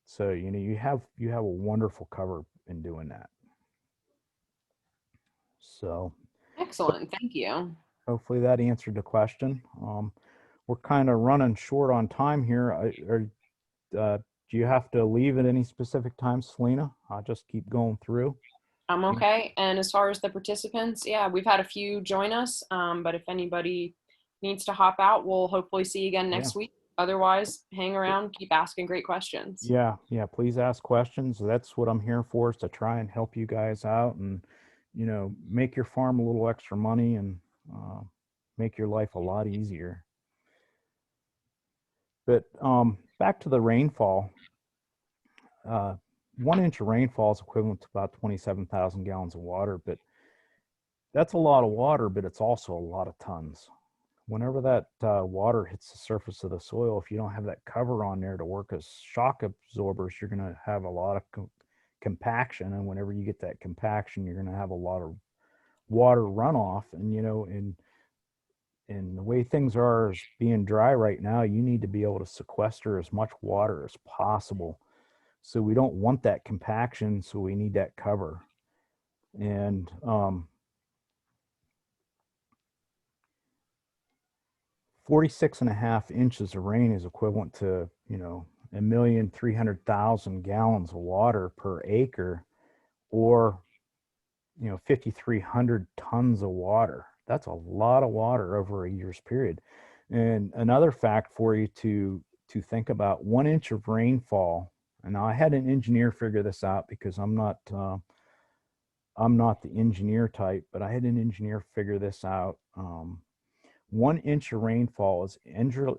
Speaker 1: So you have a wonderful cover in doing that. So
Speaker 2: Excellent. Thank you.
Speaker 1: hopefully that answered the question. We're kind of running short on time here. Do you have to leave at any specific time, Selena? I'll just keep going through.
Speaker 2: I'm okay. And as far as the participants, yeah, we've had a few join us. But if anybody needs to hop out, we'll hopefully see you again next week. Otherwise, hang around, keep asking great questions.
Speaker 1: Yeah, please ask questions. That's what I'm here for, is to try and help you guys out and, make your farm a little extra money and make your life a lot easier. But back to the rainfall. 1 inch of rainfall is equivalent to about 27,000 gallons of water, but that's a lot of water, but it's also a lot of tons. Whenever that water hits the surface of the soil, if you don't have that cover on there to work as shock absorbers, you're going to have a lot of compaction. And whenever you get that compaction, you're going to have a lot of water runoff. And, in the way things are as being dry right now, you need to be able to sequester as much water as possible. So we don't want that compaction, so we need that cover. And 46.5 inches of rain is equivalent to 1,300,000 gallons of water per acre, or 5,300 tons of water. That's a lot of water over a year's period. And another fact for you to think about: 1 inch of rainfall. And now I had an engineer figure this out, because I'm not the engineer type, but I had an engineer figure this out. 1 inch of rainfall is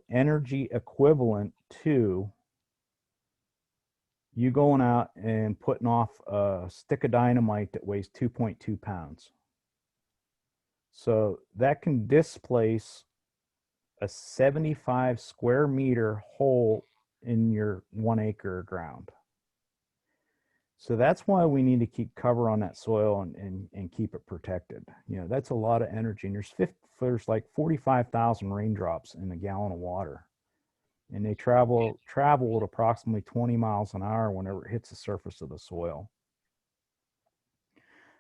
Speaker 1: energy equivalent to you going out and putting off a stick of dynamite that weighs 2.2 pounds. So that can displace a 75 square meter hole in your 1 acre of ground. So that's why we need to keep cover on that soil and keep it protected. That's a lot of energy. And there's like 45,000 raindrops in a gallon of water. And they travel at approximately 20 miles an hour whenever it hits the surface of the soil.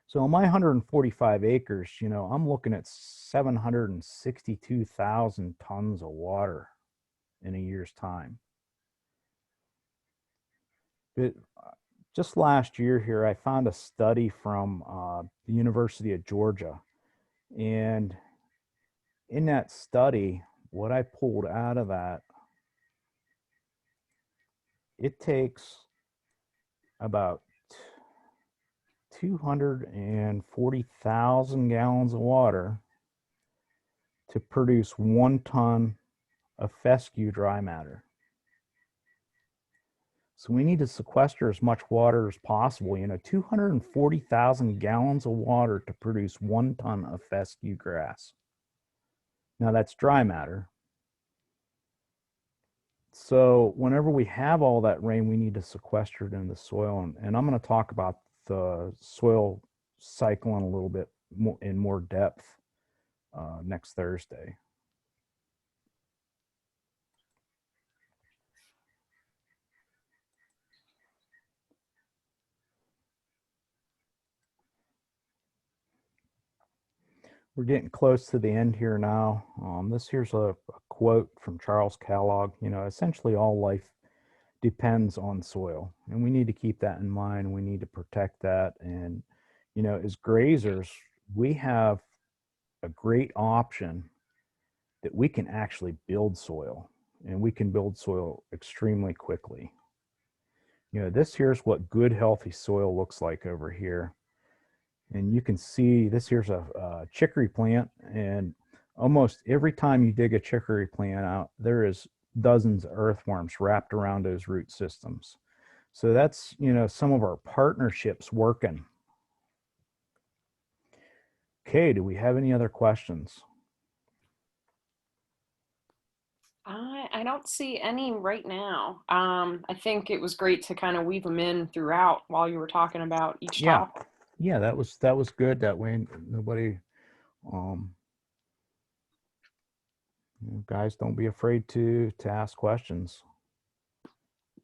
Speaker 1: So on my 145 acres, I'm looking at 762,000 tons of water in a year's time. But just last year here, I found a study from the University of Georgia. And in that study, what I pulled out of that, it takes about 240,000 gallons of water to produce 1 ton of fescue dry matter. So we need to sequester as much water as possible, 240,000 gallons of water to produce 1 ton of fescue grass. Now that's dry matter. So whenever we have all that rain, we need to sequester it in the soil. And I'm going to talk about the soil cycle in a little bit more, in more depth next Thursday. We're getting close to the end here now. This here's a quote from Charles Kellogg. Essentially all life depends on soil, and we need to keep that in mind. We need to protect that. And, as grazers, we have a great option that we can actually build soil, and we can build soil extremely quickly. This here's what good, healthy soil looks like over here. And you can see this here's a chicory plant, and almost every time you dig a chicory plant out, there is dozens of earthworms wrapped around those root systems. So that's, some of our partnerships working. Okay, do we have any other questions?
Speaker 2: I don't see any right now. I think it was great to kind of weave them in throughout while you were talking about each
Speaker 1: Yeah,
Speaker 2: topic.
Speaker 1: yeah, that was good. That way nobody, um, guys, don't be afraid to ask questions.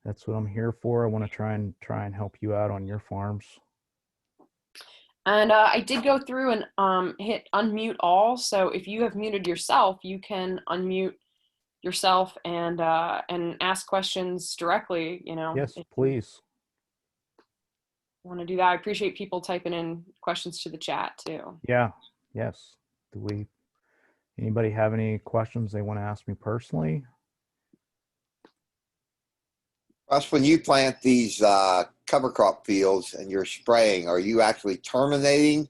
Speaker 1: That's what I'm here for. I want to try and help you out on your farms.
Speaker 2: And I did go through and hit unmute all. So if you have muted yourself, you can unmute yourself and ask questions directly.
Speaker 1: Yes,
Speaker 2: If you
Speaker 1: please.
Speaker 2: want to do that, I appreciate people typing in questions to the chat too.
Speaker 1: Yeah, yes. Anybody have any questions they want to ask me personally?
Speaker 3: Russ, when you plant these cover crop fields and you're spraying, are you actually terminating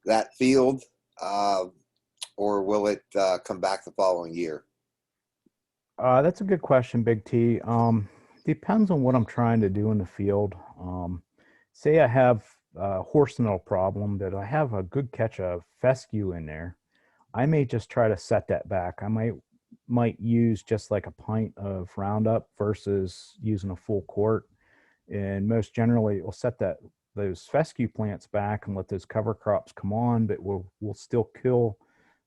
Speaker 3: that field, or will it come back the following year?
Speaker 1: That's a good question, Big T. Depends on what I'm trying to do in the field. Say I have a horse nettle problem, but I have a good catch of fescue in there. I may just try to set that back. I might use just like a pint of Roundup versus using a full quart. And most generally, we'll set those fescue plants back and let those cover crops come on, but we'll still kill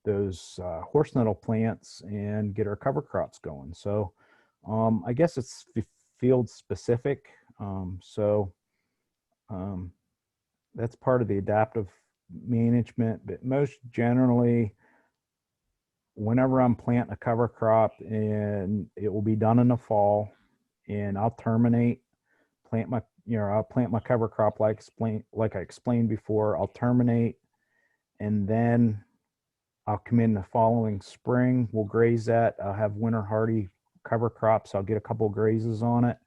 Speaker 1: those horse nettle plants and get our cover crops going. So I guess it's field specific. So that's part of the adaptive management. But most generally, whenever I'm planting a cover crop, and it will be done in the fall, and I'll terminate, I'll plant my cover crop like I explained before. I'll terminate, and then I'll come in the following spring. We'll graze that. I'll have winter hardy cover crops. I'll get a couple grazes on it,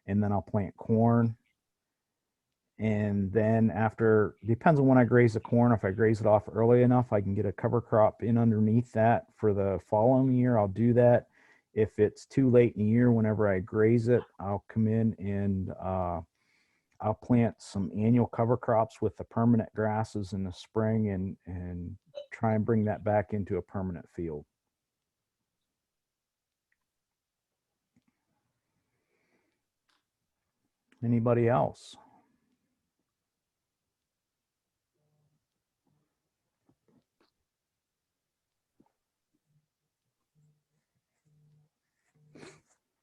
Speaker 1: and then I'll plant corn. And then depends on when I graze the corn. If I graze it off early enough, I can get a cover crop in underneath that for the following year. I'll do that. If it's too late in the year, whenever I graze it, I'll come in and I'll plant some annual cover crops with the permanent grasses in the spring, and try and bring that back into a permanent field. Anybody else?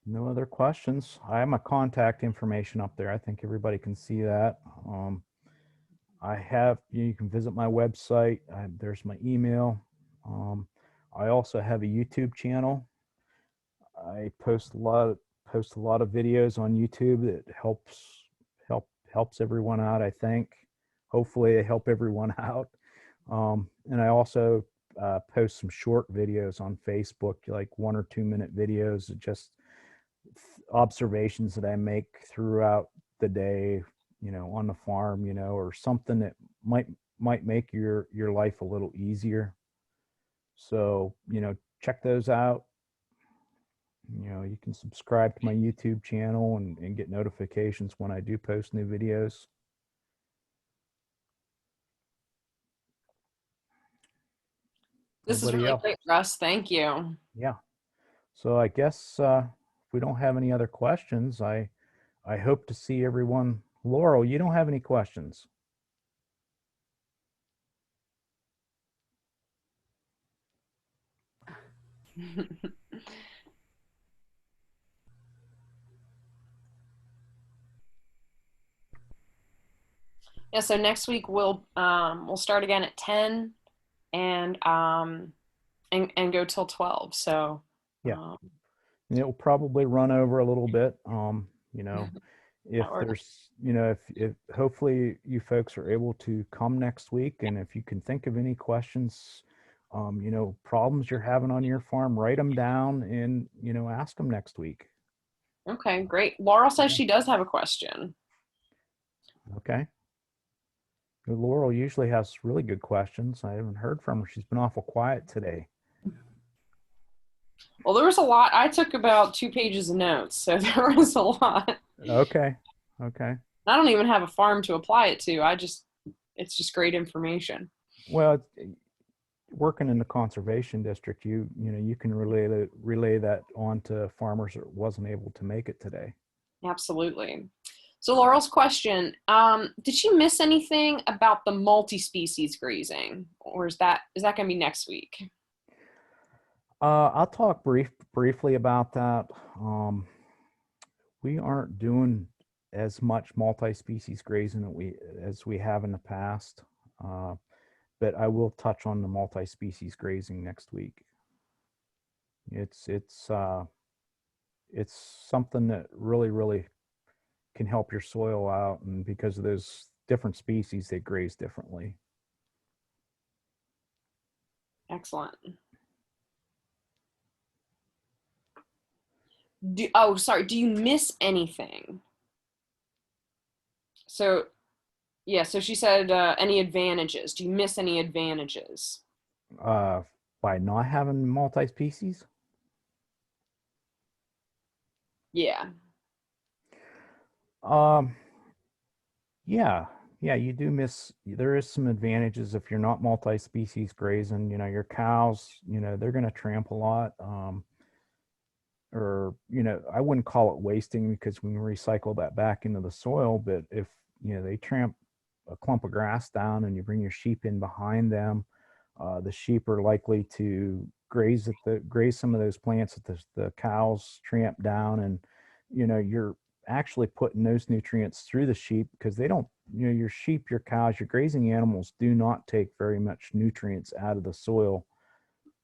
Speaker 1: No other questions. I have my contact information up there. I think everybody can see that. You can visit my website. There's my email. I also have a YouTube channel. I post post a lot of videos on YouTube that helps everyone out, I think. Hopefully they help everyone out. And I also post some short videos on Facebook, like 1 or 2 minute videos, just observations that I make throughout the day, on the farm, or something that might make your life a little easier. So, check those out. You can subscribe to my YouTube channel and get notifications when I do post new videos.
Speaker 2: This is
Speaker 1: Anybody
Speaker 2: really
Speaker 1: else?
Speaker 2: great, Russ. Thank you.
Speaker 1: Yeah. So I guess if we don't have any other questions, I hope to see everyone. Laurel, you don't have any questions?
Speaker 2: Yeah, so next week we'll start again at 10 and go till 12. So
Speaker 1: Yeah.
Speaker 2: um,
Speaker 1: And it will probably run over a little bit. If
Speaker 2: that works.
Speaker 1: there's, if hopefully you folks are able to come next week, and if you can think of any questions, problems you're having on your farm, write them down and, ask them next week.
Speaker 2: Okay, great. Laurel says
Speaker 1: Yeah.
Speaker 2: she does have a question.
Speaker 1: Okay. Laurel usually has really good questions. I haven't heard from her. She's been awful quiet today.
Speaker 2: Well, there was a lot. I took about 2 pages of notes, so there was a lot.
Speaker 1: Okay. Okay.
Speaker 2: I don't even have a farm to apply it to. It's just great information.
Speaker 1: Well, working in the conservation district, you can relay that on to farmers that wasn't able to make it today.
Speaker 2: Absolutely. So Laurel's question, did she miss anything about the multi-species grazing, or is that going to be next week?
Speaker 1: I'll talk briefly about that. We aren't doing as much multi-species grazing as we have in the past, but I will touch on the multi-species grazing next week. It's something that really can help your soil out, and because of those different species, they graze differently.
Speaker 2: Excellent. Do you miss anything? So, yeah, so she said any advantages. Do you miss any advantages?
Speaker 1: By not having multi-species?
Speaker 2: Yeah.
Speaker 1: Um, yeah, you do miss. There is some advantages if you're not multi-species grazing. Your cows, they're going to tramp a lot. Or I wouldn't call it wasting, because we can recycle that back into the soil. But if they tramp a clump of grass down and you bring your sheep in behind them, the sheep are likely to graze some of those plants that the cows tramp down, and you're actually putting those nutrients through the sheep, because they don't, your sheep, your cows, your grazing animals do not take very much nutrients out of the soil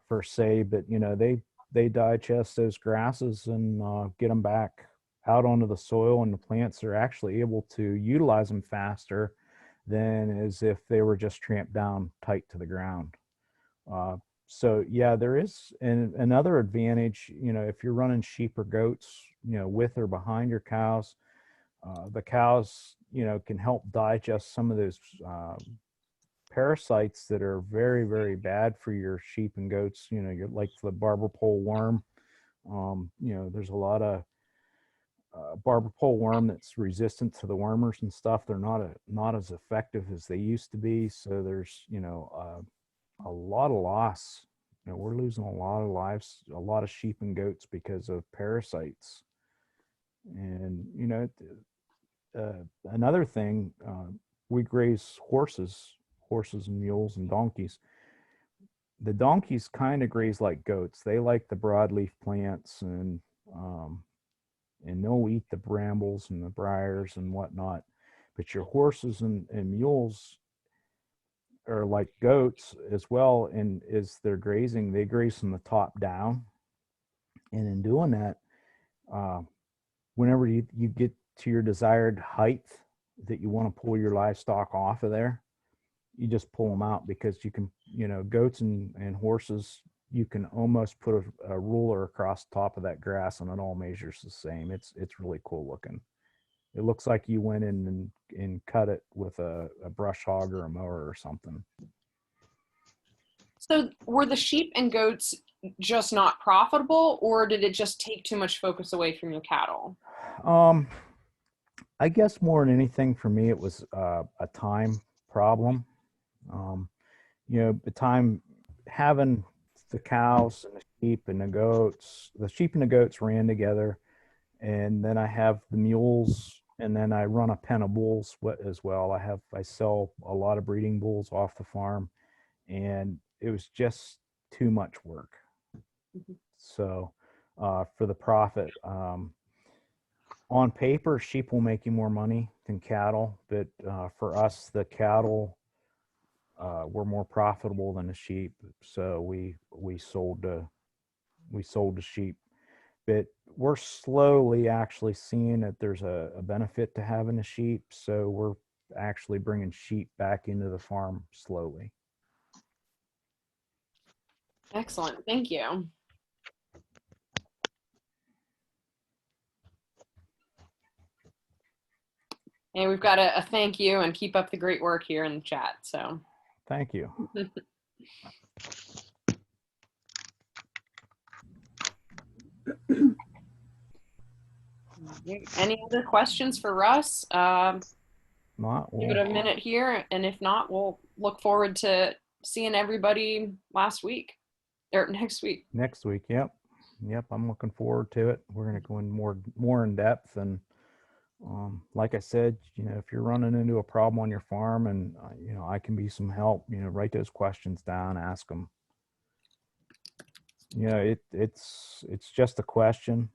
Speaker 1: per se, but they digest those grasses and get them back out onto the soil, and the plants are actually able to utilize them faster than as if they were just tramped down tight to the ground. So yeah, there is another advantage, if you're running sheep or goats, with or behind your cows. The cows, can help digest some of those parasites that are very bad for your sheep and goats. You're like the barber pole worm. There's a lot of barber pole worm that's resistant to the wormers and stuff. They're not as effective as they used to be. So there's a lot of loss. We're losing a lot of lives, a lot of sheep and goats because of parasites. And another thing, we graze horses and mules and donkeys. The donkeys kind of graze like goats. They like the broadleaf plants, and they'll eat the brambles and the briars and whatnot. But your horses and mules are like goats as well, and as they're grazing, they graze from the top down. And in doing that, whenever you get to your desired height that you want to pull your livestock off of there, you just pull them out, because you can, goats and horses, you can almost put a ruler across the top of that grass and it all measures the same. It's really cool looking. It looks like you went in and cut it with a brush hog or a mower or something.
Speaker 2: So were the sheep and goats just not profitable, or did it just take too much focus away from your cattle?
Speaker 1: I guess more than anything for me, it was a time problem. The time having the cows and the sheep and the goats, the sheep and the goats ran together, and then I have the mules, and then I run a pen of bulls as well. I sell a lot of breeding bulls off the farm, and it was just too much work.
Speaker 2: Mhm.
Speaker 1: So for the profit, on paper, sheep will make you more money than cattle, but for us, the cattle were more profitable than the sheep. So we sold the sheep. But we're slowly actually seeing that there's a benefit to having the sheep. So we're actually bringing sheep back into the farm slowly.
Speaker 2: Excellent. Thank you. And we've got a thank you and keep up the great work here in the chat. So
Speaker 1: Thank you.
Speaker 2: any other questions for Russ?
Speaker 1: Not
Speaker 2: Give it a minute here, and if not, we'll look forward to seeing everybody next week.
Speaker 1: Next week. Yep. I'm looking forward to it. We're going to go in more in depth, and like I said, if you're running into a problem on your farm, and I can be some help. Write those questions down, ask them. It's just a question.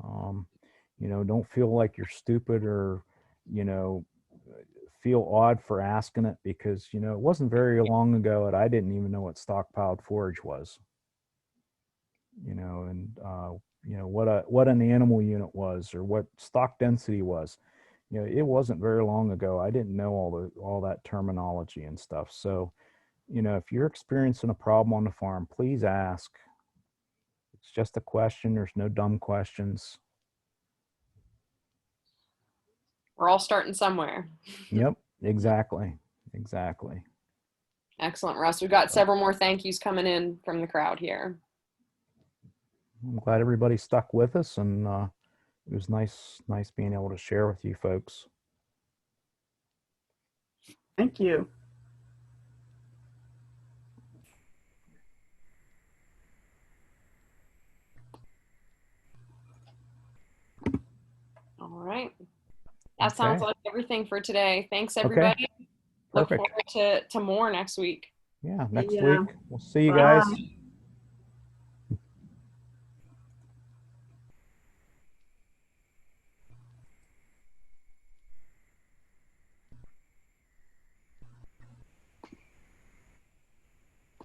Speaker 1: Don't feel like you're stupid, or feel odd for asking it, because it wasn't very long ago that I didn't even know what stockpiled forage was. And what an animal unit was, or what stock density was. It wasn't very long ago. I didn't know all that terminology and stuff. So, if you're experiencing a problem on the farm, please ask. It's just a question. There's no dumb questions.
Speaker 2: We're all starting somewhere.
Speaker 1: Yep, exactly.
Speaker 2: Excellent, Russ. We've got several more thank yous coming in from the crowd here.
Speaker 1: I'm glad everybody stuck with us, and it was nice being able to share with you folks.
Speaker 4: Thank you.
Speaker 2: All right. That sounds
Speaker 1: Okay.
Speaker 2: like everything for today. Thanks, everybody.
Speaker 1: Okay.
Speaker 2: Look
Speaker 1: Perfect.
Speaker 2: forward to more next week.
Speaker 1: Yeah, next
Speaker 4: Yeah.
Speaker 1: week. We'll see you
Speaker 4: Bye.
Speaker 1: guys.